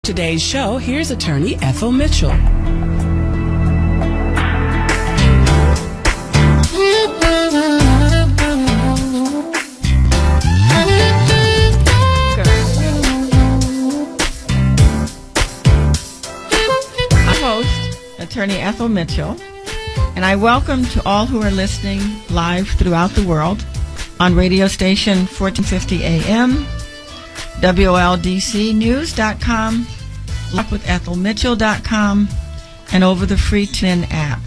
today's show, here's attorney Ethel Mitchell. Attorney Ethel Mitchell, and I welcome to all who are listening live throughout the world on radio station 1450 AM, WLDCnews.com, LawTalkwithethelmitchell.com, and over the free TuneIn app.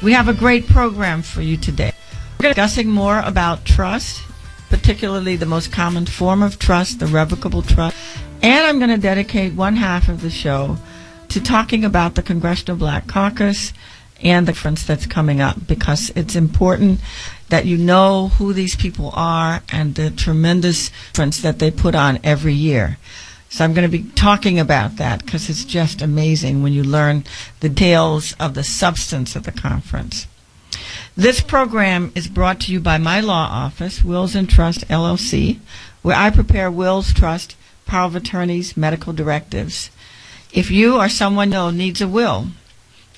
We have a great program for you today. We're discussing more about trust, particularly the most common form of trust, the revocable trust, and I'm going to dedicate one half of the show to talking about the Congressional Black Caucus and the conference that's coming up, because it's important that you know who these people are and the tremendous conference that they put on every year. So I'm going to be talking about that because it's just amazing when you learn the details of the substance of the conference. This program is brought to you by my law office, Wills and Trust, LLC, where I prepare wills, trust, power of attorneys, medical directives. If you or someone you know needs a will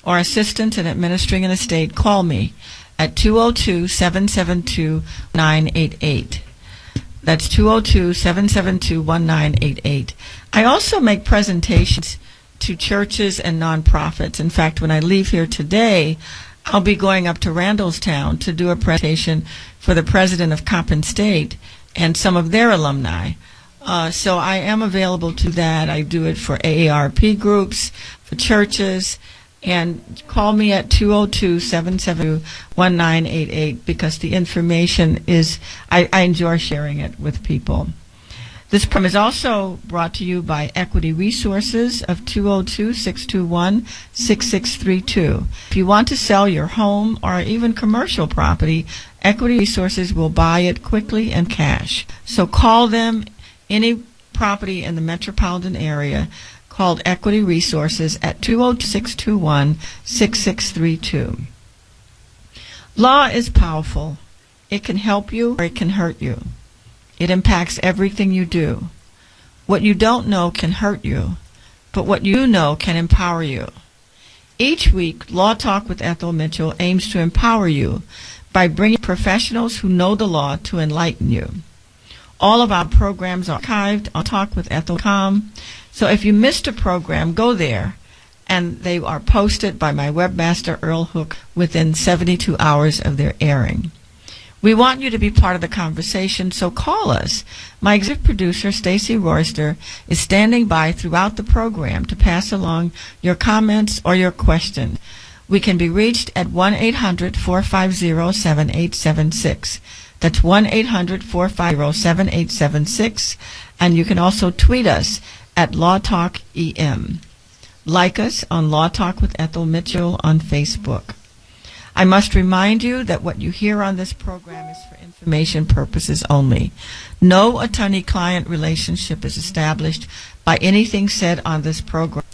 or assistance in administering an estate, call me at 202-772-1988. That's 202-772-1988. I also make presentations to churches and nonprofits. In fact, when I leave here today, I'll be going up to Randallstown to do a presentation for the president of Coppin State and some of their alumni. So I am available to that. I do it for AARP groups, for churches, and call me at 202-772-1988 because the information is, I enjoy sharing it with people. This program is also brought to you by Equity Resources of 202-621-6632. If you want to sell your home or even commercial property, Equity Resources will buy it quickly and cash. So call them. Any property in the metropolitan area, called Equity Resources at 202-621-6632. Law is powerful. It can help you or it can hurt you. It impacts everything you do. What you don't know can hurt you, but what you do know can empower you. Each week, Law Talk with Ethel Mitchell aims to empower you by bringing professionals who know the law to enlighten you. All of our programs are archived on talkwithethel.com. So if you missed a program, go there, and they are posted by my webmaster, Earl Hook, within 72 hours of their airing. We want you to be part of the conversation, so call us. My executive producer, Stacy Royster, is standing by throughout the program to pass along your comments or your questions. We can be reached at 1-800-450-7876. That's 1-800-450-7876. And you can also tweet us at LawTalkEM. Like us on Law Talk with Ethel Mitchell on Facebook. I must remind you that what you hear on this program is for information purposes only. No attorney-client relationship is established by anything said on this program.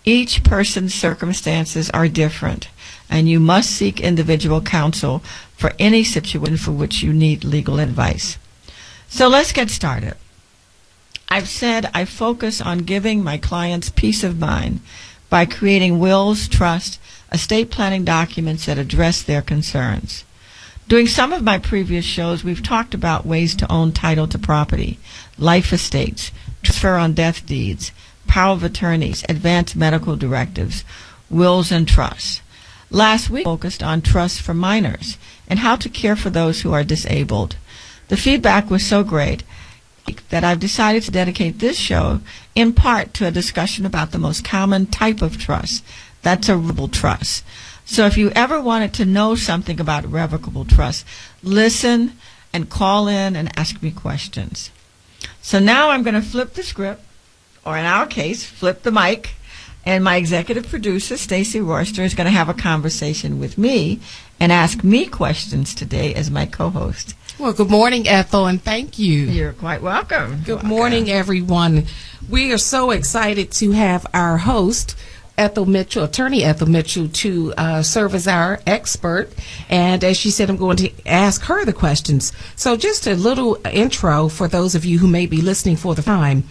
Each person's circumstances are different, and you must seek individual counsel for any situation for which you need legal advice. So let's get started. I've said I focus on giving my clients peace of mind by creating wills, trust, estate planning documents that address their concerns. During some of my previous shows, we've talked about ways to own title to property, life estates, transfer on death deeds, power of attorneys, advanced medical directives, wills and trusts. Last week, we focused on trusts for minors and how to care for those who are disabled. The feedback was so great that I've decided to dedicate this show in part to a discussion about the most common type of trust. That's a revocable trust. So if you ever wanted to know something about revocable trust, listen and call in and ask me questions. So now I'm going to flip the script, or in our case, flip the mic, and my executive producer, Stacy Royster, is going to have a conversation with me and ask me questions today as my co-host. Well, good morning, Ethel, and thank you. You're quite welcome. Good morning, everyone. We are so excited to have our host, Ethel Mitchell, attorney Ethel Mitchell, to serve as our expert. And as she said, I'm going to ask her the questions. So just a little intro for those of you who may be listening for the time.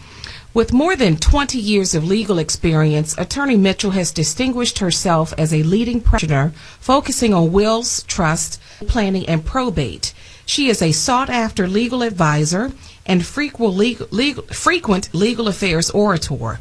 With more than 20 years of legal experience, Attorney Mitchell has distinguished herself as a leading practitioner focusing on wills, trust, planning, and probate. She is a sought-after legal advisor and frequent legal affairs orator.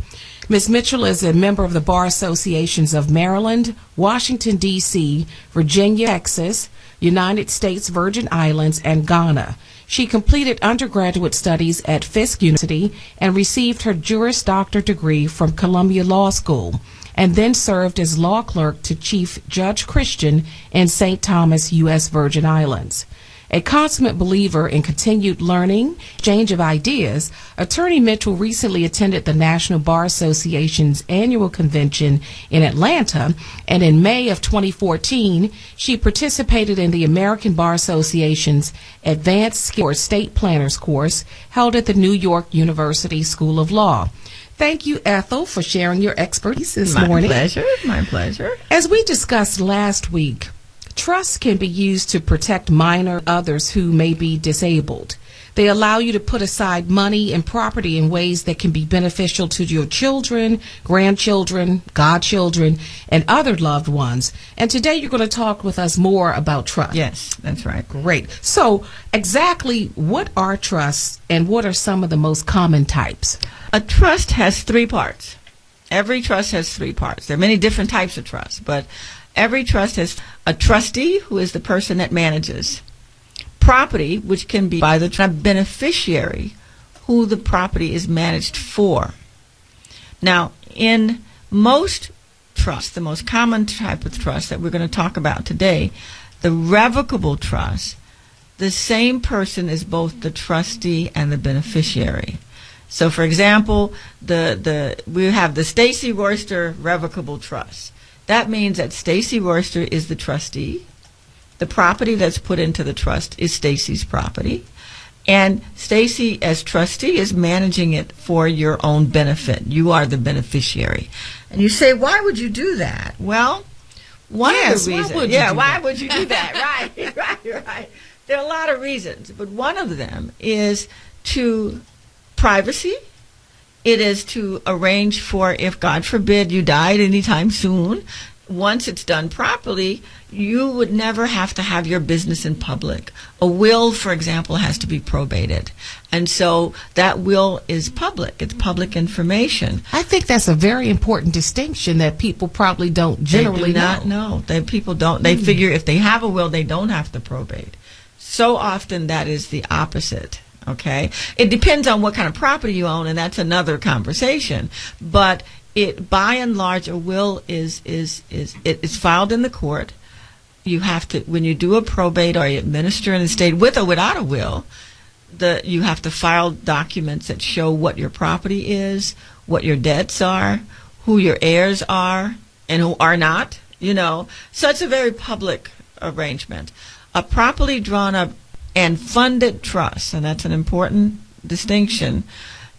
Ms. Mitchell is a member of the Bar Associations of Maryland, Washington, D.C., Virginia, Texas, United States Virgin Islands, and Ghana. She completed undergraduate studies at Fisk University and received her Juris Doctor degree from Columbia Law School, and then served as law clerk to Chief Judge Christian in St. Thomas, U.S. Virgin Islands. A consummate believer in continued learning, exchange of ideas, Attorney Mitchell recently attended the National Bar Association's annual convention in Atlanta, and in May of 2014, she participated in the American Bar Association's Advanced Skill Estate Planners course held at the New York University School of Law. Thank you, Ethel, for sharing your expertise this morning. My pleasure. As we discussed last week, trusts can be used to protect minor others who may be disabled. They allow you to put aside money and property in ways that can be beneficial to your children, grandchildren, godchildren, and other loved ones. And today you're going to talk with us more about trusts. Yes, that's right. Great. So exactly what are trusts and what are some of the most common types? A trust has three parts. Every trust has three parts. There are many different types of trusts, but every trust has a trustee, who is the person that manages property, which can be by the beneficiary, who the property is managed for. Now, in most trusts, the most common type of trust that we're going to talk about today, the revocable trust, the same person is both the trustee and the beneficiary. So, for example, we have the Stacy Royster Revocable Trust. That means that Stacy Royster is the trustee. The property that's put into the trust is Stacy's property. And Stacy, as trustee, is managing it for your own benefit. You are the beneficiary. And you say, why would you do that? Well, one of the reasons. Why would you do that? Right. There are a lot of reasons, but one of them is to privacy. It is to arrange for, if God forbid you died anytime soon, once it's done properly, you would never have to have your business in public. A will, for example, has to be probated. And so that will is public. It's public information. I think that's a very important distinction that people probably don't generally know. People don't. They figure if they have a will, they don't have to probate. So often that is the opposite. Okay, it depends on what kind of property you own, and that's another conversation. But by and large, a will is filed in the court. You have to, when you do a probate or you administer an estate with or without a will, you have to file documents that show what your property is, what your debts are, who your heirs are, and who are not. So it's a very public arrangement. A properly drawn up and funded trust, and that's an important distinction,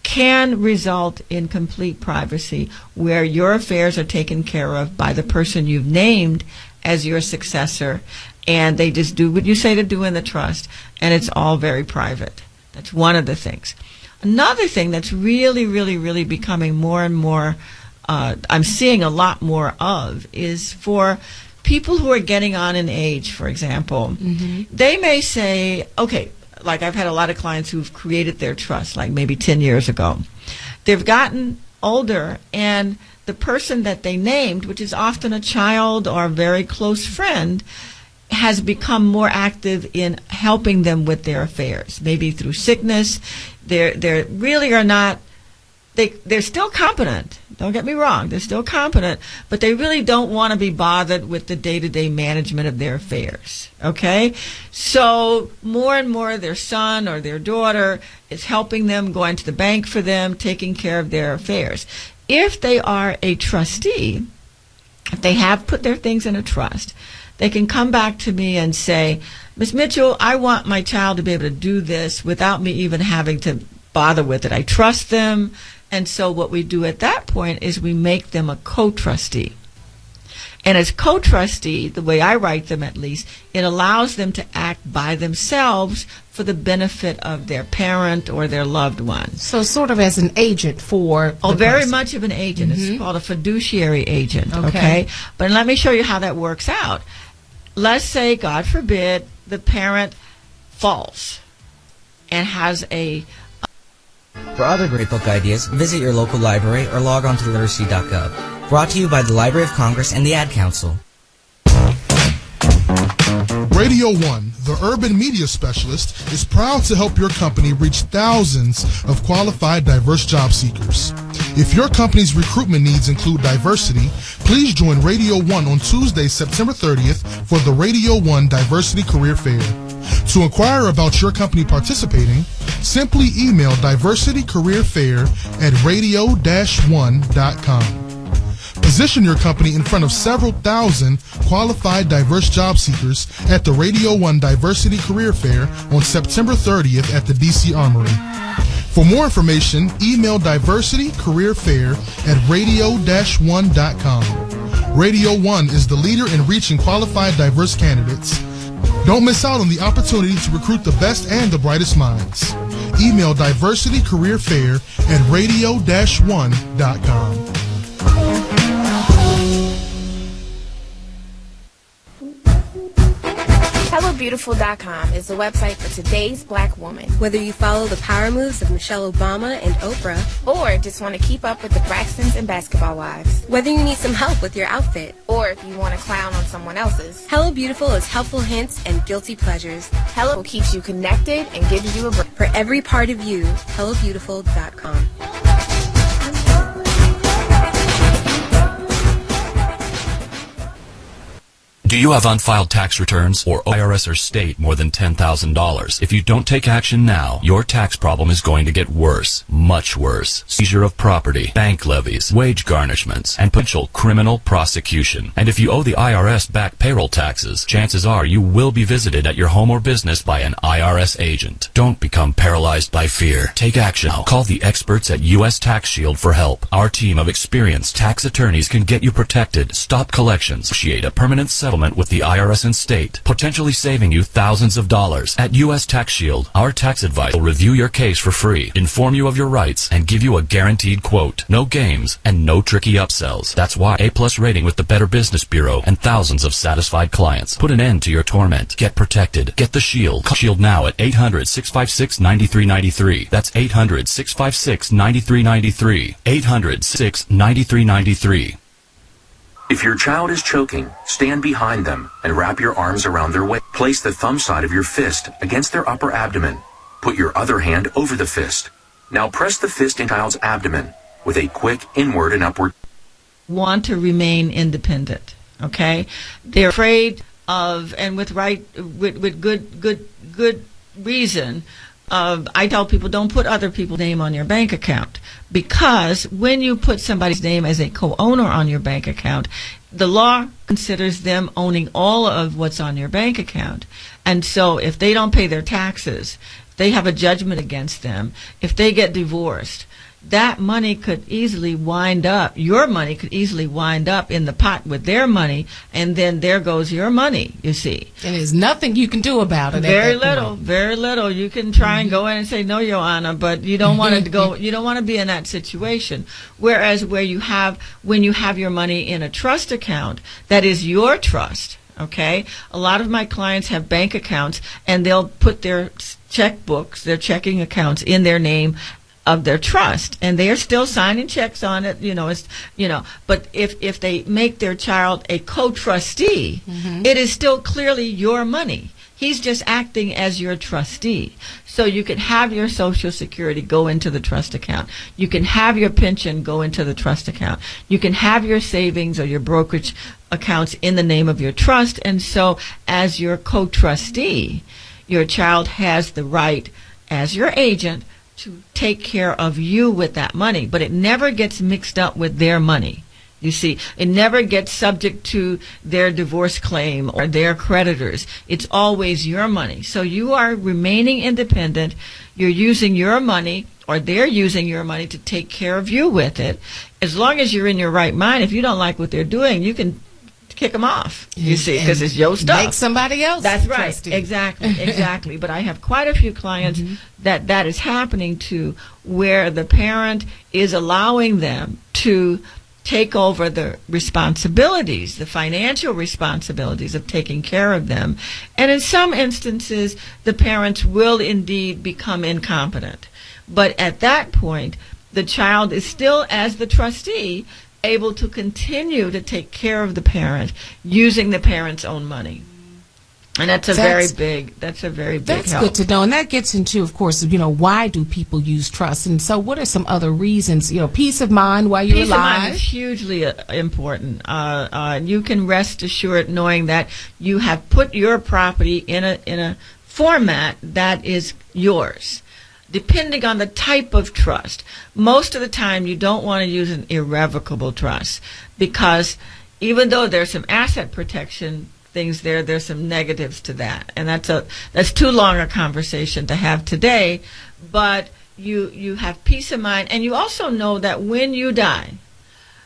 can result in complete privacy where your affairs are taken care of by the person you've named as your successor, and they just do what you say to do in the trust, and it's all very private. That's one of the things. Another thing that's really, really, really becoming more and more, I'm seeing a lot more of, is for people who are getting on in age, for example. They may say, okay, like I've had a lot of clients who've created their trust like maybe 10 years ago. They've gotten older, and the person that they named, which is often a child or a very close friend, has become more active in helping them with their affairs, maybe through sickness. They really are not, they're still competent. Don't get me wrong, they're still competent, but they really don't want to be bothered with the day-to-day management of their affairs, okay? So more and more their son or their daughter is helping them, going to the bank for them, taking care of their affairs. If they are a trustee, if they have put their things in a trust, they can come back to me and say, Ms. Mitchell, I want my child to be able to do this without me even having to bother with it. I trust them. And so what we do at that point is we make them a co-trustee. And as co-trustee, the way I write them at least, it allows them to act by themselves for the benefit of their parent or their loved one. So sort of as an agent for Oh, very much of an agent. It's called a fiduciary agent, okay? But let me show you how that works out. Let's say, God forbid, the parent falls and has a... For other great book ideas, visit your local library or log on to literacy.gov. Brought to you by the Library of Congress and the Ad Council. Radio 1, the urban media specialist, is proud to help your company reach thousands of qualified, diverse job seekers. If your company's recruitment needs include diversity, please join Radio 1 on Tuesday, September 30th for the Radio 1 Diversity Career Fair. To inquire about your company participating, simply email diversitycareerfair@radio-1.com. Position your company in front of several thousand qualified, diverse job seekers at the Radio 1 Diversity Career Fair on September 30th at the DC Armory. For more information, email diversitycareerfair@radio-1.com. Radio 1 is the leader in reaching qualified, diverse candidates. Don't miss out on the opportunity to recruit the best and the brightest minds. Email diversitycareerfair@radio-1.com. HelloBeautiful.com is the website for today's black woman. Whether you follow the power moves of Michelle Obama and Oprah, or just want to keep up with the Braxtons and Basketball Wives. Whether you need some help with your outfit, or if you want to clown on someone else's. Hello Beautiful is helpful hints and guilty pleasures. Hello keeps you connected and gives you a break. For every part of you, HelloBeautiful.com. Do you have unfiled tax returns or IRS or state more than $10,000? If you don't take action now, your tax problem is going to get worse, much worse. Seizure of property, bank levies, wage garnishments, and potential criminal prosecution. And if you owe the IRS back payroll taxes, chances are you will be visited at your home or business by an IRS agent. Don't become paralyzed by fear. Take action now. Call the experts at U.S. Tax Shield for help. Our team of experienced tax attorneys can get you protected, stop collections, negotiate a permanent settlement with the IRS and state, potentially saving you thousands of dollars. At U.S. Tax Shield, our tax advisor will review your case for free, inform you of your rights, and give you a guaranteed quote. No games and no tricky upsells. That's why A+ rating with the Better Business Bureau and thousands of satisfied clients. Put an end to your torment. Get protected. Get the Shield. Call Shield now at 800-656-9393. That's 800-656-9393. 800-656-9393. If your child is choking, stand behind them and wrap your arms around their waist. Place the thumb side of your fist against their upper abdomen. Put your other hand over the fist. Now press the fist in child's abdomen with a quick inward and upward. Want to remain independent, okay? They're afraid of, and with good reason. I tell people, don't put other people's name on your bank account, because when you put somebody's name as a co-owner on your bank account, the law considers them owning all of what's on your bank account. And so if they don't pay their taxes, they have a judgment against them, if they get divorced, that money could easily wind up, your money could easily wind up in the pot with their money, and then there goes your money, you see. And there's nothing you can do about it. Very little. You can try and go in and say, no, Your Honor, but you don't want to go, you don't want to be in that situation. Whereas when you have your money in a trust account, that is your trust. Okay, a lot of my clients have bank accounts, and they'll put their checkbooks, their checking accounts, in their name of their trust, and they are still signing checks on it, but if they make their child a co-trustee, it is still clearly your money. He's just acting as your trustee. So you can have your Social Security go into the trust account. You can have your pension go into the trust account. You can have your savings or your brokerage accounts in the name of your trust. And so as your co-trustee, your child has the right, as your agent, to take care of you with that money, but it never gets mixed up with their money. You see, it never gets subject to their divorce claim or their creditors. It's always your money. So you are remaining independent. You're using your money, or they're using your money to take care of you with it. As long as you're in your right mind, if you don't like what they're doing, you can kick them off, you see, because it's your stuff. Make somebody else. That's right. trustee. Exactly. But I have quite a few clients that is happening to, where the parent is allowing them to take over the responsibilities, the financial responsibilities of taking care of them. And in some instances, the parents will indeed become incompetent. But at that point, the child is still, as the trustee, able to continue to take care of the parent using the parent's own money. And that's a very big That's help. good to know. And that gets into, of course, why do people use trust? And so what are some other reasons? Peace of mind while you're alive. Peace of mind is hugely important. You can rest assured knowing that you have put your property in a format that is yours. Depending on the type of trust, most of the time you don't want to use an irrevocable trust, because even though there's some asset protection things there's some negatives to that, and that's too long a conversation to have today. But you have peace of mind, and you also know that when you die,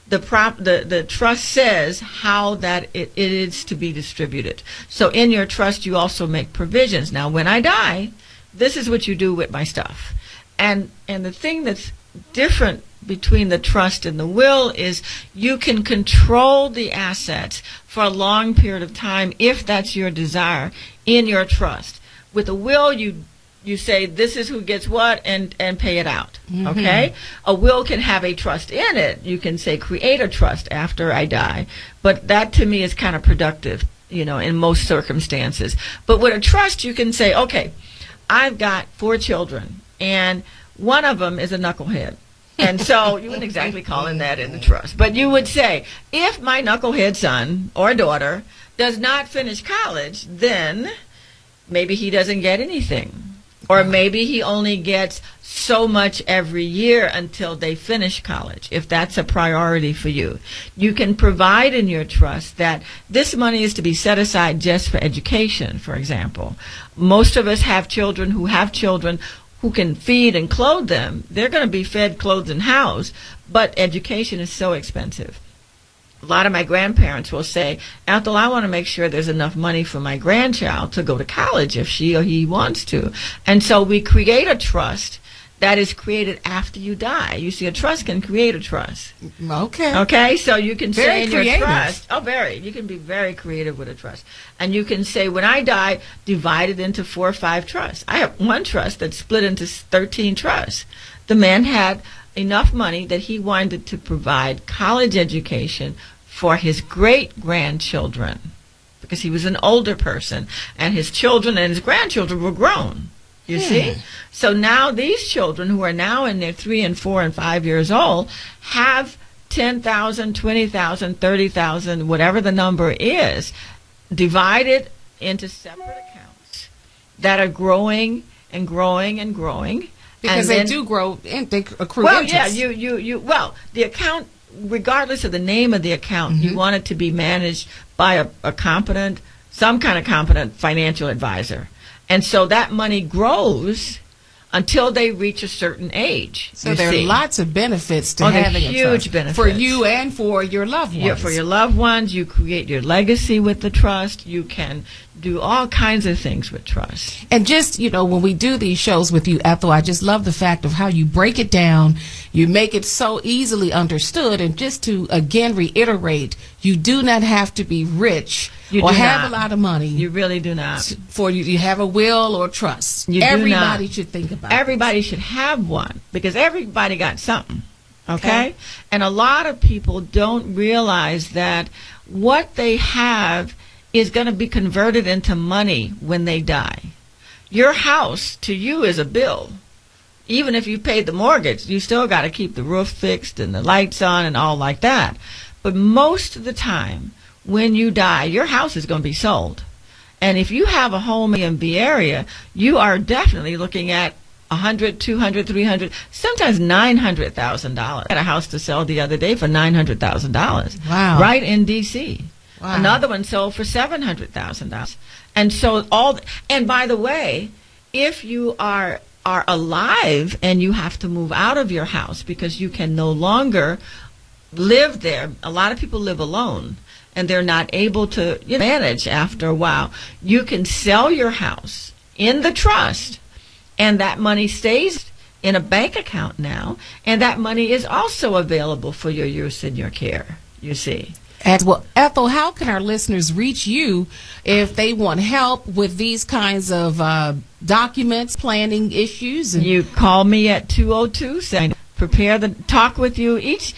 the trust says how that it is to be distributed. So in your trust, you also make provisions. Now, when I die, this is what you do with my stuff. And the thing that's different between the trust and the will is you can control the assets for a long period of time if that's your desire in your trust. With a will, you say this is who gets what and pay it out. Okay? A will can have a trust in it. You can say create a trust after I die. But that to me is kind of productive, in most circumstances. But with a trust, you can say, okay, I've got 4 children, and one of them is a knucklehead. And so you wouldn't exactly call him that in the trust. But you would say, if my knucklehead son or daughter does not finish college, then maybe he doesn't get anything. Or maybe he only gets so much every year until they finish college, if that's a priority for you. You can provide in your trust that this money is to be set aside just for education, for example. Most of us have children who can feed and clothe them. They're going to be fed, clothed, and housed, but education is so expensive. A lot of my grandparents will say, Ethel, I want to make sure there's enough money for my grandchild to go to college if she or he wants to. And so we create a trust that is created after you die. You see, a trust can create a trust. Okay, so you can say in your trust, you can be very creative with a trust. And you can say, when I die, divide it into 4 or 5 trusts. I have one trust that's split into 13 trusts. The man had enough money that he wanted to provide college education for his great-grandchildren, because he was an older person, and his children and his grandchildren were grown. You see? So now these children, who are now in their 3 and 4 and 5 years old, have $10,000, $20,000, $30,000, whatever the number is, divided into separate accounts that are growing and growing and growing. Because they do grow and they accrue interest. The account, regardless of the name of the account, you want it to be managed by some kind of competent financial advisor. And so that money grows until they reach a certain age. So there are lots of benefits to having a trust. Benefits. For you and for your loved ones. Yeah, for your loved ones, you create your legacy with the trust. You can do all kinds of things with trust. And just, when we do these shows with you, Ethel, I just love the fact of how you break it down. You make it so easily understood. And just to, again, reiterate, you do not have to be rich or have a lot of money. You really do not. For you to have a will or trust. Everybody should think about it. Everybody should have one, because everybody got something. Okay? And a lot of people don't realize that what they have is going to be converted into money when they die. Your house, to you, is a bill. Even if you paid the mortgage, you still got to keep the roof fixed and the lights on and all like that. But most of the time, when you die, your house is going to be sold. And if you have a home in the area, you are definitely looking at $100,000, $200,000, $300,000, sometimes $900,000. I had a house to sell the other day for $900,000. Wow! Right in D.C. Wow. Another one sold for $700,000. And so and by the way, if you are alive and you have to move out of your house because you can no longer live there, a lot of people live alone, and they're not able to manage after a while. You can sell your house in the trust, and that money stays in a bank account now, and that money is also available for your use and your care, you see. As well, Ethel, how can our listeners reach you if they want help with these kinds of documents, planning issues? You call me at 202 prepare the talk with you. Each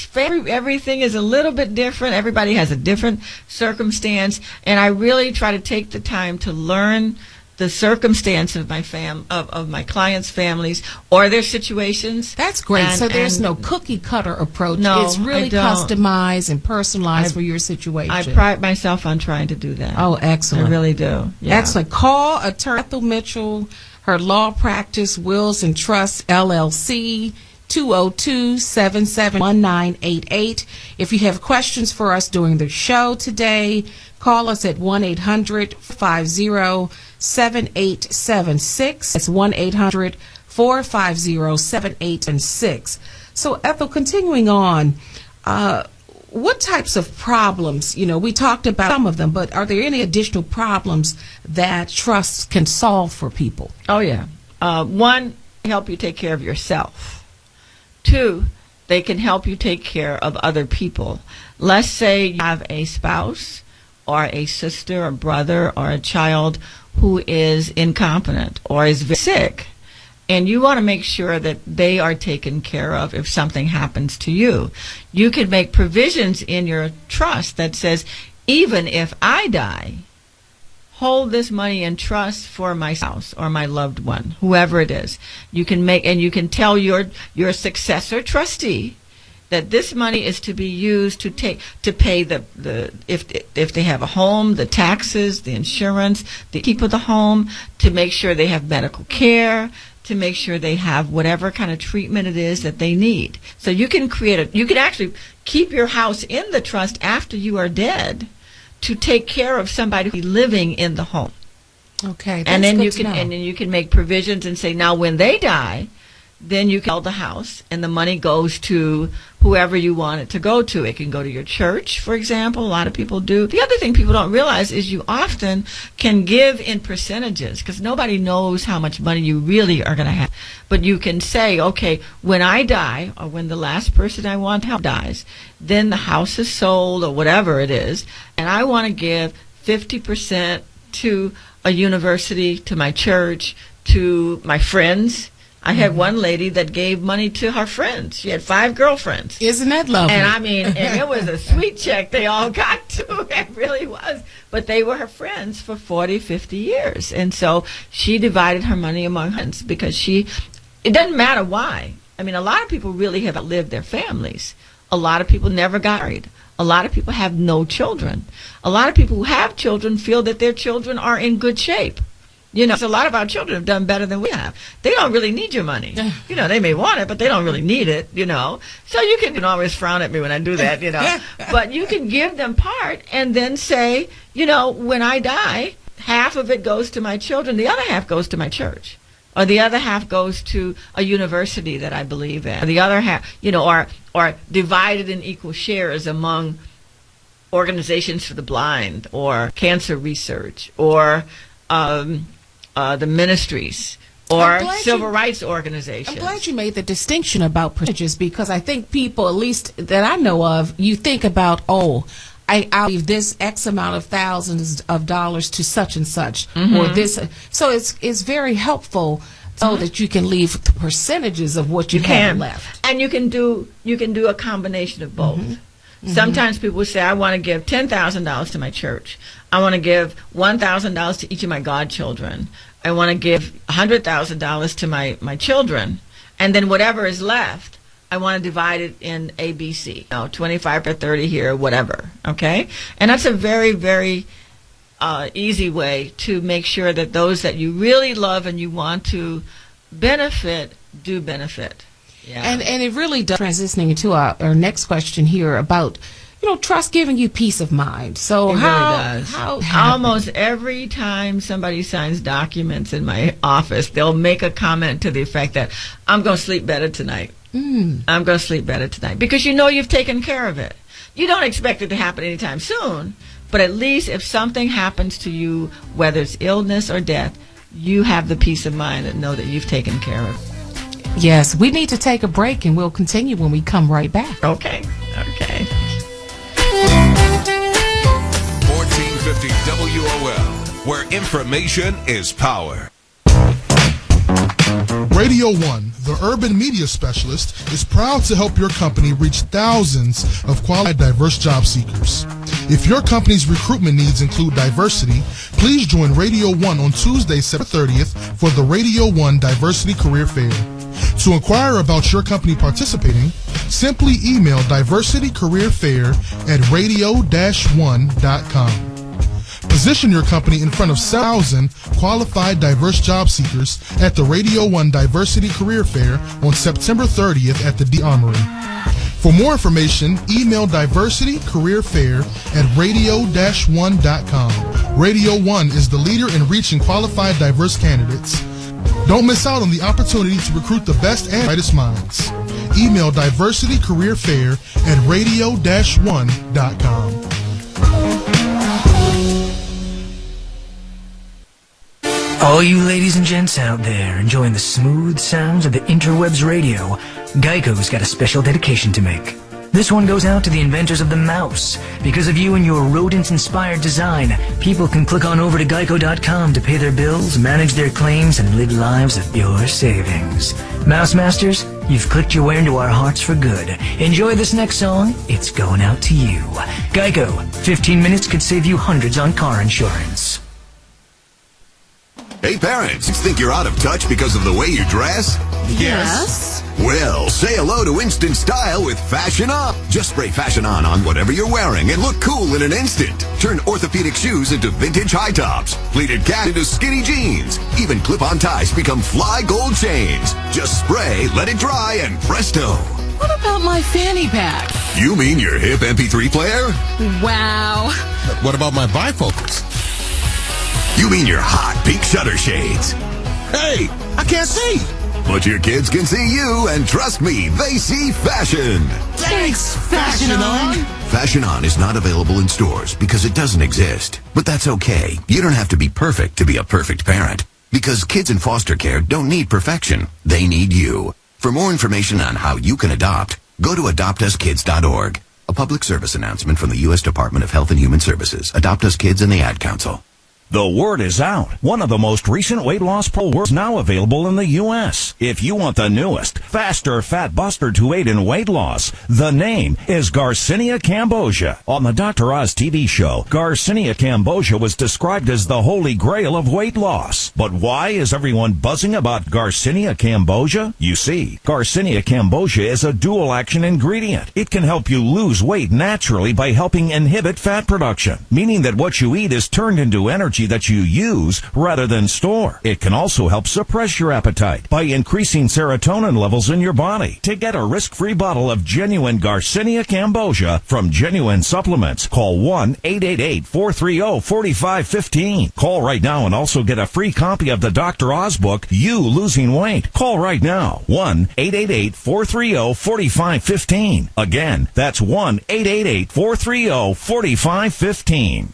family, everything is a little bit different. Everybody has a different circumstance, and I really try to take the time to learn the circumstance of my of my clients' families or their situations. That's great. So there's no cookie cutter approach. No, it's really customized and personalized for your situation. I pride myself on trying to do that. Oh, excellent. I really do. Yeah. Excellent. Call Attorney Ethel Mitchell, her law practice, Wills and Trusts, LLC, 202-771988. If you have questions for us during the show today, call us at 1-800-450-7876. That's 1-800-450-7876. So, Ethel, continuing on, what types of problems, we talked about some of them, but are there any additional problems that trusts can solve for people? Oh, yeah. One, help you take care of yourself. Two, they can help you take care of other people. Let's say you have a spouse or a sister or brother or a child who is incompetent or is sick, and you want to make sure that they are taken care of if something happens to you. You can make provisions in your trust that says, even if I die, hold this money in trust for my spouse or my loved one, whoever it is. You can tell your successor trustee that this money is to be used to pay if they have a home, the taxes, the insurance, the keep of the home, to make sure they have medical care, to make sure they have whatever kind of treatment it is that they need. So you can actually keep your house in the trust after you are dead to take care of somebody who's living in the home. Okay, that's and then good to know. And then you can make provisions and say, now when they die, then you can sell the house and the money goes to whoever you want it to go to. It can go to your church, for example. A lot of people do. The other thing people don't realize is you often can give in percentages because nobody knows how much money you really are going to have. But you can say, okay, when I die or when the last person I want to help dies, then the house is sold or whatever it is, and I want to give 50% to a university, to my church, to my friends. I had one lady that gave money to her friends. She had 5 girlfriends. Isn't that lovely? And and it was a sweet check they all got to. It really was. But they were her friends for 40, 50 years. And so she divided her money among friends because it doesn't matter why. I mean, a lot of people really have outlived their families. A lot of people never got married. A lot of people have no children. A lot of people who have children feel that their children are in good shape. So a lot of our children have done better than we have. They don't really need your money. They may want it, but they don't really need it, So you can always frown at me when I do that, But you can give them part and then say, when I die, half of it goes to my children, the other half goes to my church. Or the other half goes to a university that I believe in. Or the other half, or divided in equal shares among organizations for the blind or cancer research or the ministries or civil rights organizations. I'm glad you made the distinction about percentages because I think people, at least that I know of, you think about, I'll leave this X amount of thousands of dollars to such and such, or this. So it's very helpful so that you can leave the percentages of what you have left. And you can do a combination of both. Sometimes people say, I want to give $10,000 to my church. I want to give $1,000 to each of my godchildren. I want to give $100,000 to my children. And then whatever is left, I want to divide it in ABC. 25 or 30 here, whatever. Okay? And that's a very, very easy way to make sure that those that you really love and you want to benefit do benefit. Yeah. And it really does, transitioning into our next question here about, trust giving you peace of mind. So it really does. How almost every time somebody signs documents in my office, they'll make a comment to the effect that I'm going to sleep better tonight. I'm going to sleep better tonight, because you know you've taken care of it. You don't expect it to happen anytime soon, but at least if something happens to you, whether it's illness or death, you have the peace of mind that know that you've taken care of it. Yes, we need to take a break, and we'll continue when we come right back. Okay. 1450 WOL, where information is power. Radio 1, the urban media specialist, is proud to help your company reach thousands of qualified diverse job seekers. If your company's recruitment needs include diversity, please join Radio 1 on Tuesday, September 30th for the Radio 1 Diversity Career Fair. To inquire about your company participating, simply email diversitycareerfair@radio-1.com. Position your company in front of 1,000 qualified diverse job seekers at the Radio 1 Diversity Career Fair on September 30th at the D Armory. For more information, email diversitycareerfair@radio-1.com. Radio 1 is the leader in reaching qualified diverse candidates. Don't miss out on the opportunity to recruit the best and brightest minds. Email diversitycareerfair@radio-1.com. All you ladies and gents out there enjoying the smooth sounds of the interwebs radio, Geico's got a special dedication to make. This one goes out to the inventors of the mouse. Because of you and your rodent-inspired design, people can click on over to Geico.com to pay their bills, manage their claims, and live lives of pure savings. Mouse Masters, you've clicked your way into our hearts for good. Enjoy this next song. It's going out to you. Geico, 15 minutes could save you hundreds on car insurance. Hey parents, think you're out of touch because of the way you dress? Yes. Well, say hello to instant style with Fashion Up. Just spray Fashion On whatever you're wearing and look cool in an instant. Turn orthopedic shoes into vintage high tops, pleated cat into skinny jeans. Even clip-on ties become fly gold chains. Just spray, let it dry, and presto. What about my fanny pack? You mean your hip MP3 player? Wow. What about my bifocals? You mean your hot pink shutter shades? Hey, I can't see. But your kids can see you, and trust me, they see fashion. Thanks, Fashion On. Fashion On is not available in stores because it doesn't exist. But that's okay. You don't have to be perfect to be a perfect parent. Because kids in foster care don't need perfection. They need you. For more information on how you can adopt, go to adoptuskids.org. A public service announcement from the U.S. Department of Health and Human Services, Adopt Us Kids, and the Ad Council. The word is out. One of the most recent weight loss polls is now available in the U.S. If you want the newest, faster fat buster to aid in weight loss, the name is Garcinia Cambogia. On the Dr. Oz TV show, Garcinia Cambogia was described as the holy grail of weight loss. But why is everyone buzzing about Garcinia Cambogia? You see, Garcinia Cambogia is a dual-action ingredient. It can help you lose weight naturally by helping inhibit fat production, meaning that what you eat is turned into energy that you use rather than store. It can also help suppress your appetite by increasing serotonin levels in your body. To get a risk-free bottle of genuine Garcinia Cambogia from Genuine Supplements, call 1-888-430-4515. Call right now and also get a free copy of the Dr. Oz book, You Losing Weight. Call right now, 1-888-430-4515. Again, that's 1-888-430-4515.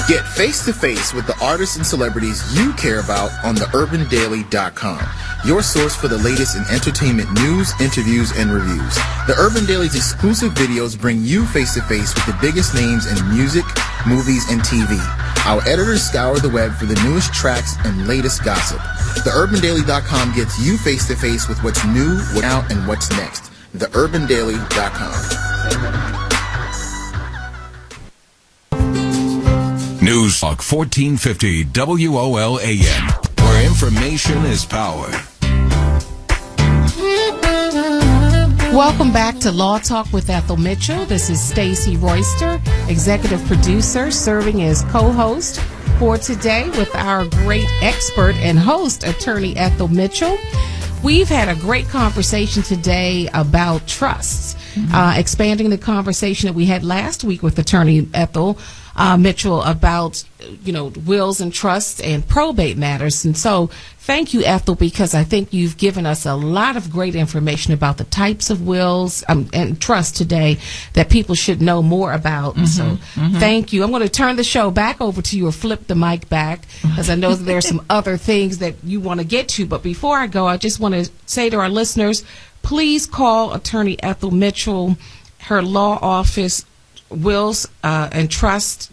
Get face-to-face with the artists and celebrities you care about on theurbandaily.com, your source for the latest in entertainment news, interviews, and reviews. The Urban Daily's exclusive videos bring you face-to-face with the biggest names in music, movies, and TV. Our editors scour the web for the newest tracks and latest gossip. Theurbandaily.com gets you face-to-face with what's new, what's out, and what's next. Theurbandaily.com. News Talk 1450 WOL AM, where information is power. Welcome back to Law Talk with Ethel Mitchell. This is Stacy Royster, executive producer, serving as co-host for today with our great expert and host, attorney Ethel Mitchell. We've had a great conversation today about trusts. expanding the conversation that we had last week with Attorney Ethel Mitchell about, wills and trusts and probate matters. And so thank you, Ethel, because I think you've given us a lot of great information about the types of wills and trusts today that people should know more about. So thank you. I'm going to turn the show back over to you, or flip the mic back, because I know that there are some other things that you want to get to. But before I go, I just want to say to our listeners, please call Attorney Ethel Mitchell, her law office, Wills and Trust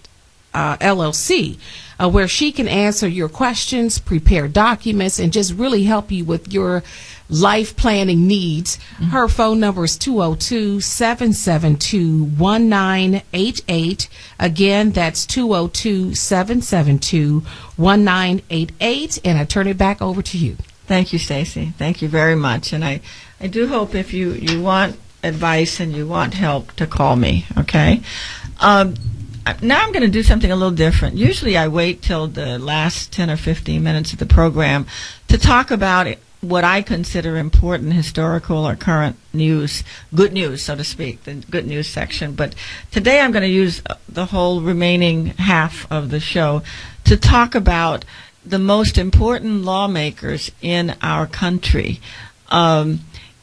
LLC, where she can answer your questions, prepare documents, and just really help you with your life planning needs. Her phone number is 202-772-1988. Again, that's 202-772-1988. And I turn it back over to you. Thank you, Stacy. Thank you very much. And I do hope if you want advice and you want help to call me, okay? Now I'm going to do something a little different. Usually I wait till the last 10 or 15 minutes of the program to talk about what I consider important historical or current news, good news, so to speak, the good news section. But today I'm going to use the whole remaining half of the show to talk about the most important lawmakers in our country.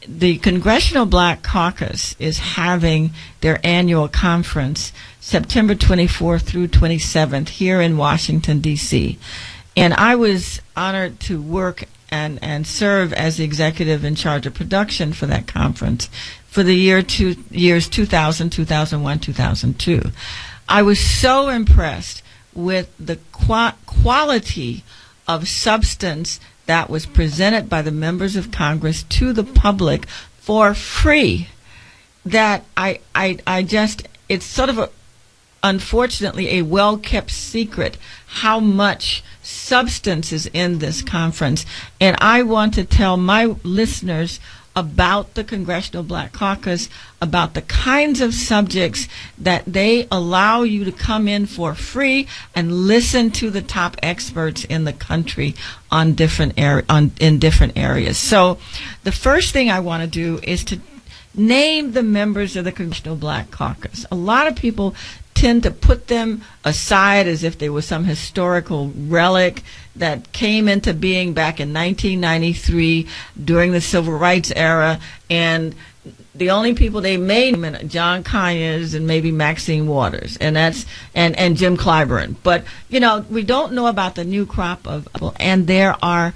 The Congressional Black Caucus is having their annual conference September 24th through 27th here in Washington, D.C. And I was honored to work and serve as the executive in charge of production for that conference for the years 2000, 2001, 2002. I was so impressed with the quality of substance that was presented by the members of Congress to the public for free, that I just, it's sort of unfortunately a well-kept secret how much substance is in this conference. And I want to tell my listeners about the Congressional Black Caucus, about the kinds of subjects that they allow you to come in for free and listen to the top experts in the country on different in different areas. So the first thing I want to do is to name the members of the Congressional Black Caucus. A lot of people tend to put them aside as if they were some historical relic that came into being back in 1993 during the Civil Rights era, and the only people they made John Conyers and maybe Maxine Waters, and that's and Jim Clyburn. But we don't know about the new crop of people, and there are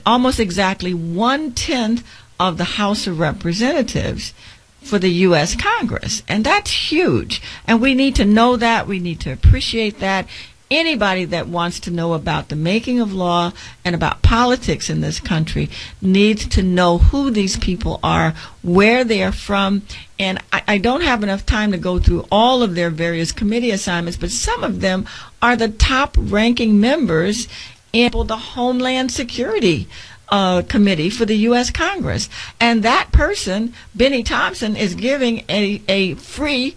almost exactly 1/10 of the House of Representatives for the U.S. Congress. And that's huge. And we need to know that. We need to appreciate that. Anybody that wants to know about the making of law and about politics in this country needs to know who these people are, where they are from. And I don't have enough time to go through all of their various committee assignments, but some of them are the top ranking members in the Homeland Security Committee for the U.S. Congress. And that person, Benny Thompson, is giving a free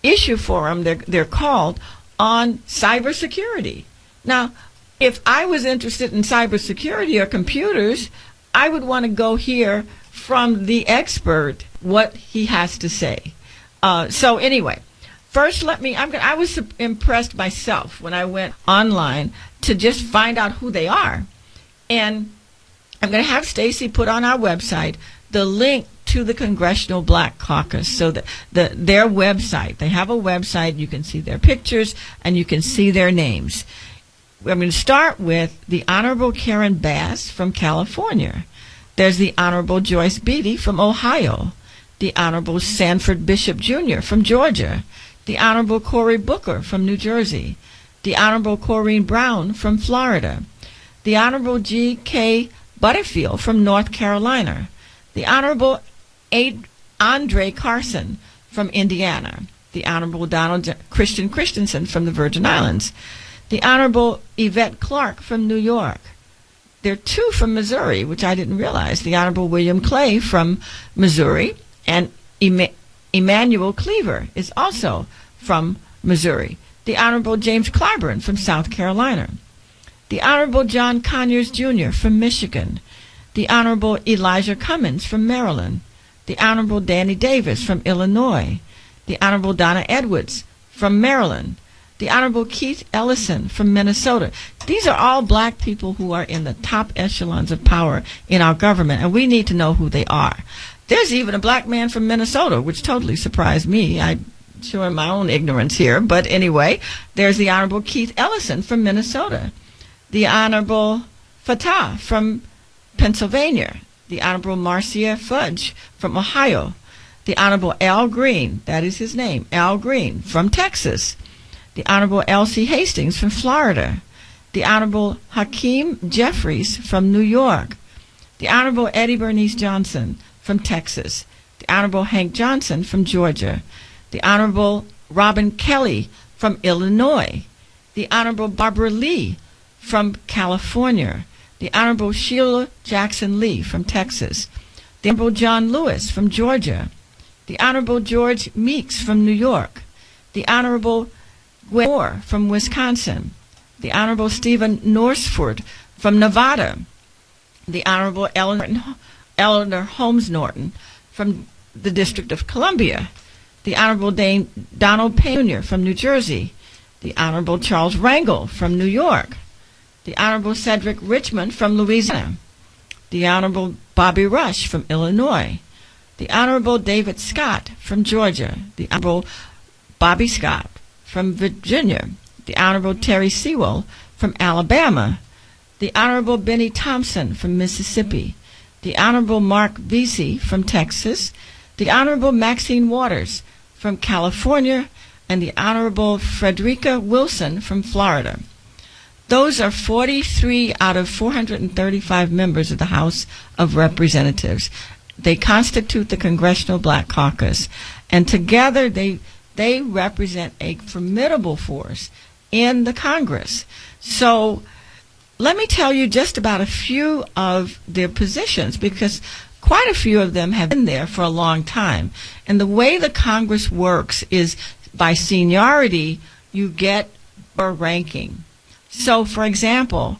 issue forum, they're called, on cybersecurity. Now, if I was interested in cybersecurity or computers, I would want to go hear from the expert what he has to say. So anyway, first I was impressed myself when I went online to just find out who they are. And I'm going to have Stacy put on our website the link to the Congressional Black Caucus, so that their website, they have a website, you can see their pictures and you can see their names. I'm going to start with the Honorable Karen Bass from California. There's the Honorable Joyce Beatty from Ohio, the Honorable Sanford Bishop Jr. from Georgia, the Honorable Cory Booker from New Jersey, the Honorable Corrine Brown from Florida, the Honorable G.K. Butterfield from North Carolina, the Honorable Andre Carson from Indiana, the Honorable Donald Christensen from the Virgin Islands, the Honorable Yvette Clarke from New York. There are two from Missouri, which I didn't realize, the Honorable William Clay from Missouri, and Emmanuel Cleaver is also from Missouri, the Honorable James Clyburn from South Carolina, the Honorable John Conyers Jr. from Michigan, the Honorable Elijah Cummings from Maryland, the Honorable Danny Davis from Illinois, the Honorable Donna Edwards from Maryland, the Honorable Keith Ellison from Minnesota. These are all black people who are in the top echelons of power in our government, and we need to know who they are. There's even a black man from Minnesota, which totally surprised me. I'm showing my own ignorance here, but anyway, there's the Honorable Keith Ellison from Minnesota, the Honorable Fatah from Pennsylvania, the Honorable Marcia Fudge from Ohio, the Honorable Al Green, that is his name, Al Green from Texas, the Honorable Elsie Hastings from Florida, the Honorable Hakeem Jeffries from New York, the Honorable Eddie Bernice Johnson from Texas, the Honorable Hank Johnson from Georgia, the Honorable Robin Kelly from Illinois, the Honorable Barbara Lee from California, the Honorable Sheila Jackson Lee from Texas, the Honorable John Lewis from Georgia, the Honorable George Meeks from New York, the Honorable Gwen Moore from Wisconsin, the Honorable Stephen Norsford from Nevada, the Honorable Eleanor Holmes Norton from the District of Columbia, the Honorable Dane Donald Payne Jr. from New Jersey, the Honorable Charles Rangel from New York, the Honorable Cedric Richmond from Louisiana, the Honorable Bobby Rush from Illinois, the Honorable David Scott from Georgia, the Honorable Bobby Scott from Virginia, the Honorable Terry Sewell from Alabama, the Honorable Benny Thompson from Mississippi, the Honorable Mark Vesey from Texas, the Honorable Maxine Waters from California, and the Honorable Frederica Wilson from Florida. Those are 43 out of 435 members of the House of Representatives. They constitute the Congressional Black Caucus, and together they represent a formidable force in the Congress. So let me tell you just about a few of their positions, because quite a few of them have been there for a long time. And the way the Congress works is by seniority, you get a ranking. So, for example,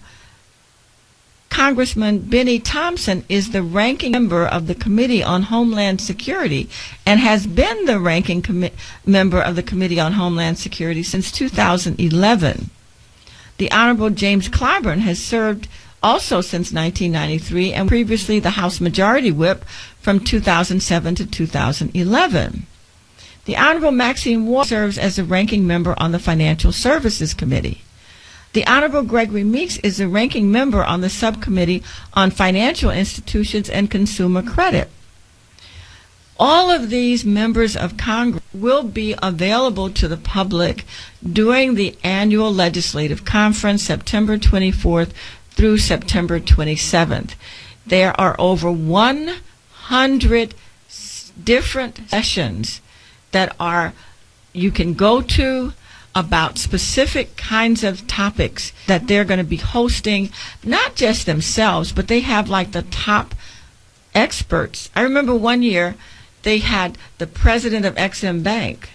Congressman Benny Thompson is the ranking member of the Committee on Homeland Security and has been the ranking member of the Committee on Homeland Security since 2011. The Honorable James Clyburn has served also since 1993 and previously the House Majority Whip from 2007 to 2011. The Honorable Maxine Waters serves as the ranking member on the Financial Services Committee. The Honorable Gregory Meeks is the ranking member on the Subcommittee on Financial Institutions and Consumer Credit. All of these members of Congress will be available to the public during the annual legislative conference, September 24th through September 27th. There are over 100 different sessions that you can go to about specific kinds of topics that they're going to be hosting, not just themselves, but they have like the top experts. I remember one year they had the president of Exim Bank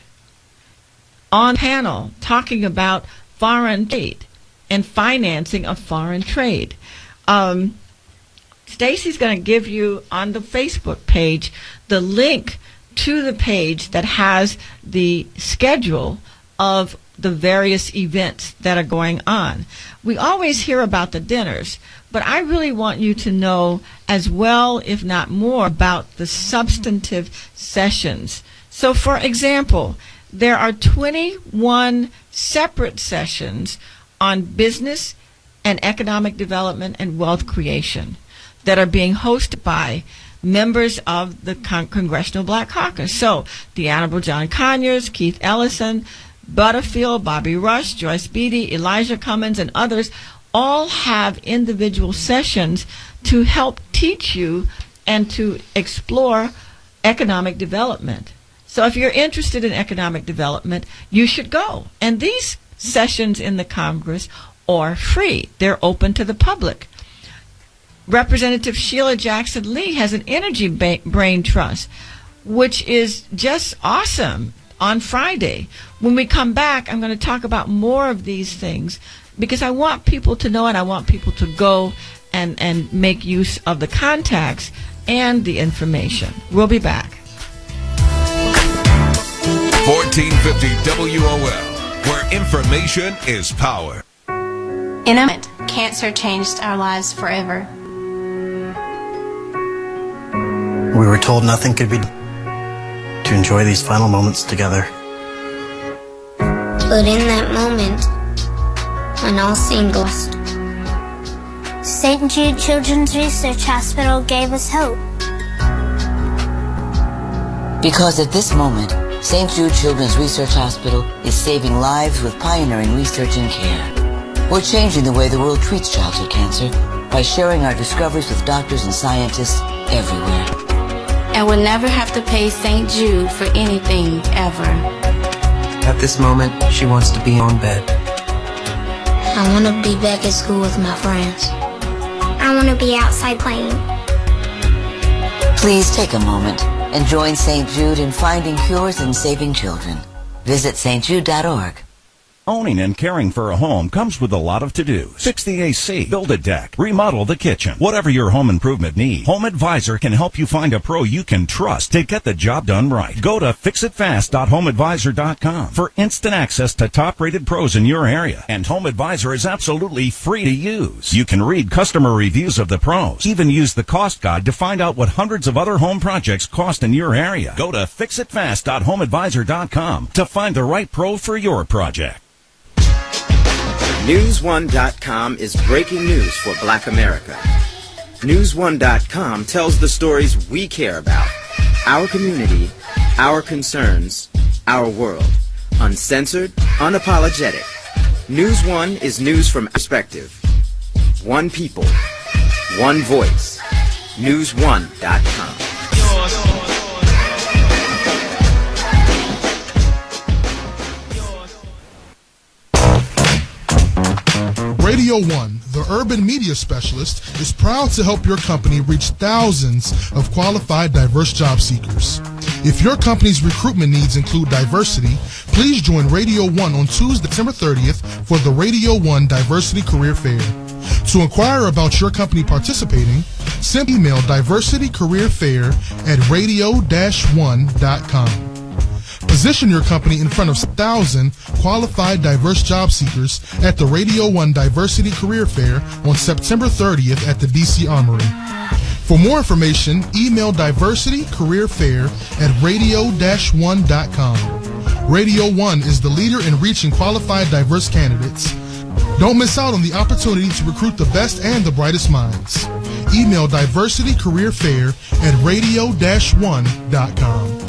on panel talking about foreign trade and financing of foreign trade. Stacy's going to give you on the Facebook page the link to the page that has the schedule of the various events that are going on. We always hear about the dinners, but I really want you to know as well, if not more, about the substantive sessions. So, for example, there are 21 separate sessions on business and economic development and wealth creation that are being hosted by members of the Congressional Black Caucus. So, the Honorable John Conyers, Keith Ellison, Butterfield, Bobby Rush, Joyce Beatty, Elijah Cummings, and others all have individual sessions to help teach you and to explore economic development. So if you're interested in economic development, you should go. And these sessions in the Congress are free. They're open to the public. Representative Sheila Jackson Lee has an energy brain trust, which is just awesome. On Friday, when we come back, I'm going to talk about more of these things because I want people to know and I want people to go and make use of the contacts and the information. We'll be back. 1450 WOL, where information is power. In a moment, cancer changed our lives forever. We were told nothing could be done to enjoy these final moments together. But in that moment, when all seemed lost, St. Jude Children's Research Hospital gave us hope. Because at this moment, St. Jude Children's Research Hospital is saving lives with pioneering research and care. We're changing the way the world treats childhood cancer by sharing our discoveries with doctors and scientists everywhere. And we'll never have to pay St. Jude for anything, ever. At this moment, she wants to be on bed. I want to be back at school with my friends. I want to be outside playing. Please take a moment and join St. Jude in finding cures and saving children. Visit stjude.org. Owning and caring for a home comes with a lot of to-dos. Fix the AC, build a deck, remodel the kitchen. Whatever your home improvement needs, Home Advisor can help you find a pro you can trust to get the job done right. Go to fixitfast.homeadvisor.com for instant access to top-rated pros in your area. And Home Advisor is absolutely free to use. You can read customer reviews of the pros, even use the cost guide to find out what hundreds of other home projects cost in your area. Go to fixitfast.homeadvisor.com to find the right pro for your project. News1.com is breaking news for Black America. News1.com tells the stories we care about, our community, our concerns, our world. Uncensored, unapologetic. News One is news from perspective. One people, one voice. News1.com. Radio 1, the urban media specialist, is proud to help your company reach thousands of qualified diverse job seekers. If your company's recruitment needs include diversity, please join Radio 1 on Tuesday, December 30th for the Radio 1 Diversity Career Fair. To inquire about your company participating, simply email diversitycareerfair@radio-1.com. Position your company in front of 1,000 qualified diverse job seekers at the Radio 1 Diversity Career Fair on September 30th at the DC Armory. For more information, email diversitycareerfair@radio-1.com. Radio 1 is the leader in reaching qualified diverse candidates. Don't miss out on the opportunity to recruit the best and the brightest minds. Email diversitycareerfair@radio-1.com.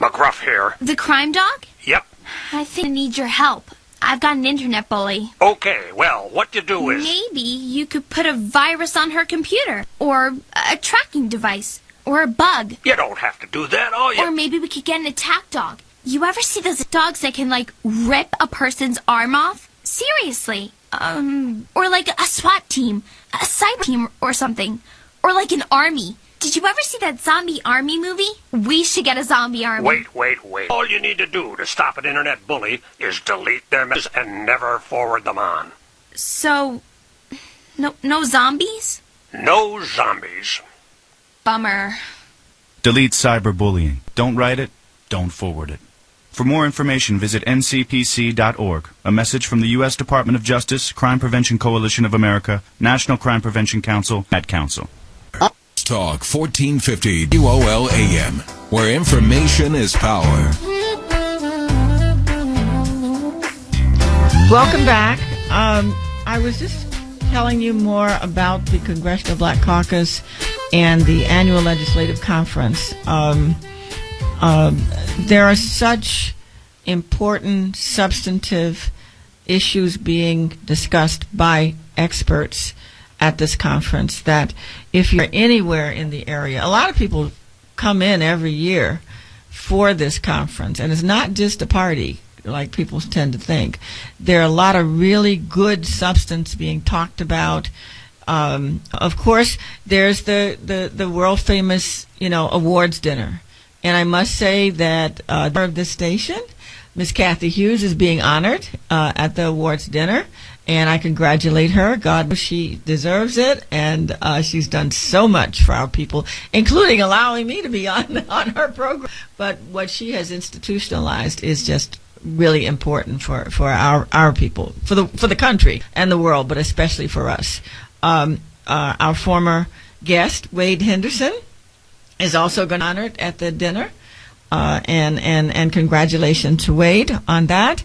McGruff here. The crime dog? Yep. I think I need your help. I've got an internet bully. Okay, well, what you do is... Maybe you could put a virus on her computer, or a tracking device, or a bug. You don't have to do that, all you... Or maybe we could get an attack dog. You ever see those dogs that can, like, rip a person's arm off? Seriously. Or like a SWAT team, a cyber team or something. Or like an army. Did you ever see that zombie army movie? We should get a zombie army. Wait. All you need to do to stop an internet bully is delete their messages and never forward them on. So, no zombies? No zombies. Bummer. Delete cyberbullying. Don't write it, don't forward it. For more information, visit ncpc.org. A message from the U.S. Department of Justice, Crime Prevention Coalition of America, National Crime Prevention Council, Ad Council. Talk 1450 WOL AM, where information is power. Welcome back. I was just telling you more about the Congressional Black Caucus and the annual legislative conference. There are such important, substantive issues being discussed by experts at this conference that if you're anywhere in the area, a lot of people come in every year for this conference, and it's not just a party like people tend to think. There are a lot of really good substance being talked about. Of course, there's the world famous, awards dinner. And I must say that of this station, Miss Kathy Hughes is being honored at the awards dinner, And I congratulate her. God knows she deserves it, and she's done so much for our people, including allowing me to be on her program. But what she has institutionalized is just really important for our people, for the country and the world, but especially for us. Our former guest, Wade Henderson, is also going to be honored at the dinner, and congratulations to Wade on that.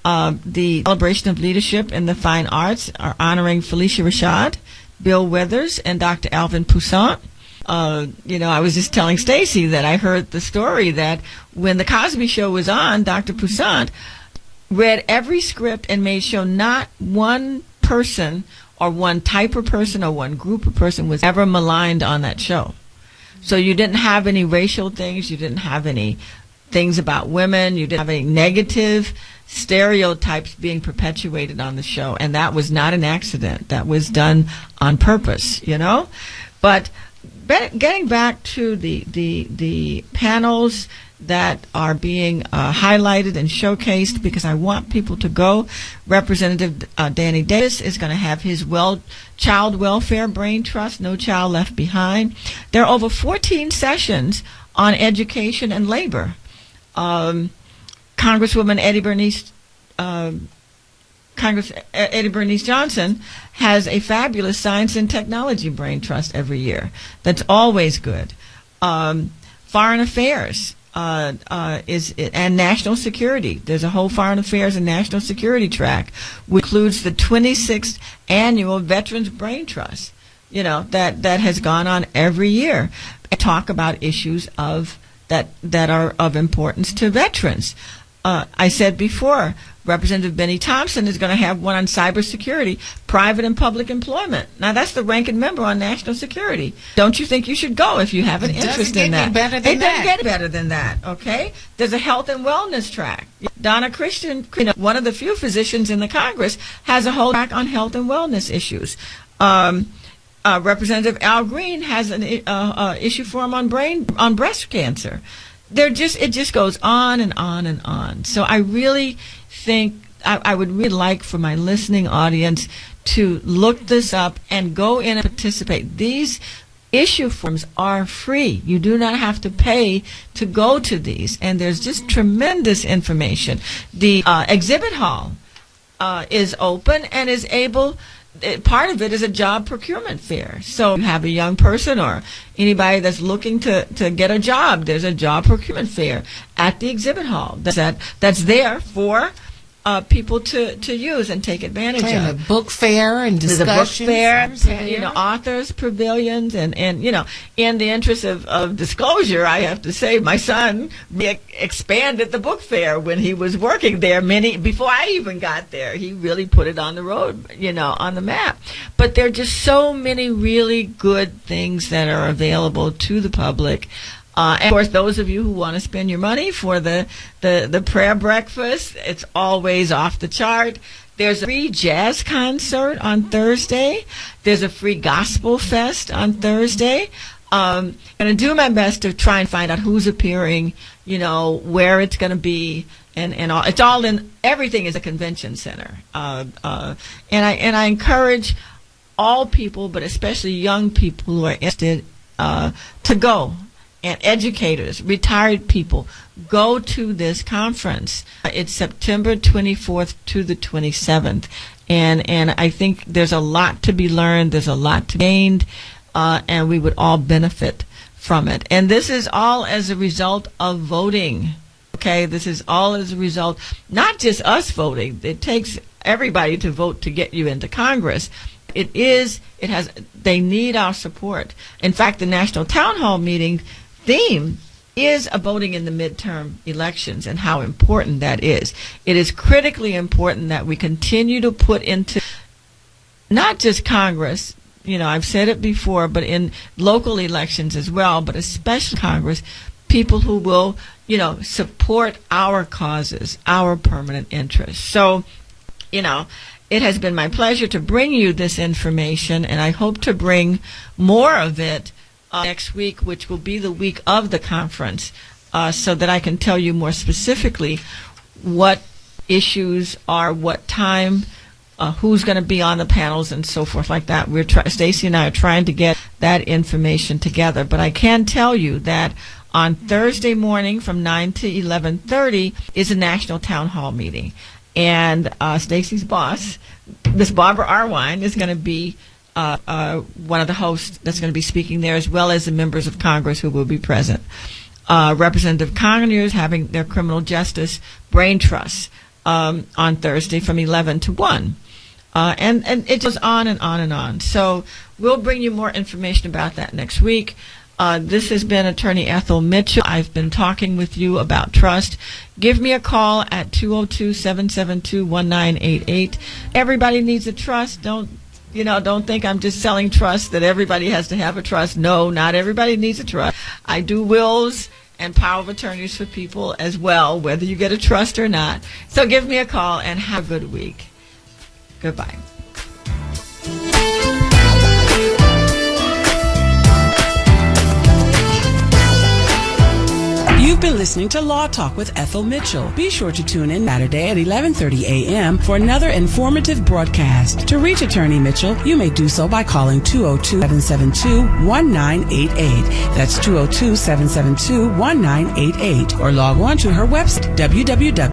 The Celebration of Leadership in the Fine Arts are honoring Felicia Rashad, Bill Withers, and Dr. Alvin Poussaint. I was just telling Stacy that I heard the story that when the Cosby Show was on, Dr. Poussaint read every script and made sure not one person or one type of person or one group of person was ever maligned on that show. So you didn't have any racial things, you didn't have any things about women, you didn't have any negative stereotypes being perpetuated on the show, and that was not an accident. That was done on purpose, But getting back to the panels that are being highlighted and showcased, because I want people to go. Representative Danny Davis is going to have his Child Welfare Brain Trust, No Child Left Behind. There are over 14 sessions on education and labor. Congresswoman Eddie Bernice Johnson has a fabulous science and technology brain trust every year. That's always good. Foreign affairs and national security. There's a whole foreign affairs and national security track, which includes the 26th annual Veterans Brain Trust. That has gone on every year. Talk about issues that are of importance to veterans. I said before, Representative Benny Thompson is going to have one on cybersecurity, private and public employment. Now, that's the ranking member on national security. Don't you think you should go if you have an interest in that? It doesn't get better than that, okay? There's a health and wellness track. Donna Christian, one of the few physicians in the Congress, has a whole track on health and wellness issues. Representative Al Green has an issue for him on breast cancer. It just goes on and on and on. So I really think I would really like for my listening audience to look this up and go in and participate. These issue forms are free. You do not have to pay to go to these, and there's just tremendous information. The exhibit hall is open and is able. Part of it is a job procurement fair. So you have a young person or anybody that's looking to get a job, there's a job procurement fair at the exhibit hall that's there for people to use and take advantage of. A book fair and discussions. There's a book fair, authors pavilions, and in the interest of disclosure, I have to say my son expanded the book fair when he was working there before I even got there. He really put it on the road, on the map. But there are just so many really good things that are available to the public. And of course, those of you who want to spend your money for the prayer breakfast, it's always off the chart. There's a free jazz concert on Thursday. There's a free gospel fest on Thursday. I'm going to do my best to try and find out who's appearing, where it's going to be, and all. It's all in. Everything is a convention center. And I encourage all people, but especially young people who are interested, to go. And educators, retired people, go to this conference. It's September 24th to the 27th. And I think there's a lot to be learned, there's a lot to be gained, and we would all benefit from it. And this is all as a result of voting. Okay, this is all as a result, not just us voting. It takes everybody to vote to get you into Congress. They need our support. In fact, the National Town Hall meeting theme is a voting in the midterm elections and how important that is. It is critically important that we continue to put into not just Congress, I've said it before, but in local elections as well, but especially Congress, people who will, support our causes, our permanent interests. So, it has been my pleasure to bring you this information, and I hope to bring more of it next week, which will be the week of the conference, so that I can tell you more specifically what issues are, what time, who's going to be on the panels and so forth like that. Stacy and I are trying to get that information together. But I can tell you that on Thursday morning from 9 to 11:30 is a national town hall meeting. And Stacy's boss, Miss Barbara Arwine, is going to be one of the hosts that's going to be speaking there, as well as the members of Congress who will be present. Representative Conyers having their criminal justice brain trust on Thursday from 11 to 1. And it goes on and on and on. So we'll bring you more information about that next week. This has been Attorney Ethel Mitchell. I've been talking with you about trust. Give me a call at 202-772-1988. Everybody needs a trust. Don't think I'm just selling trust, that everybody has to have a trust. No, not everybody needs a trust. I do wills and power of attorneys for people as well, whether you get a trust or not. So give me a call and have a good week. Goodbye. You've been listening to Law Talk with Ethel Mitchell. Be sure to tune in Saturday at 11:30 a.m. for another informative broadcast. To reach Attorney Mitchell, you may do so by calling 202-772-1988. That's 202-772-1988. Or log on to her website, www.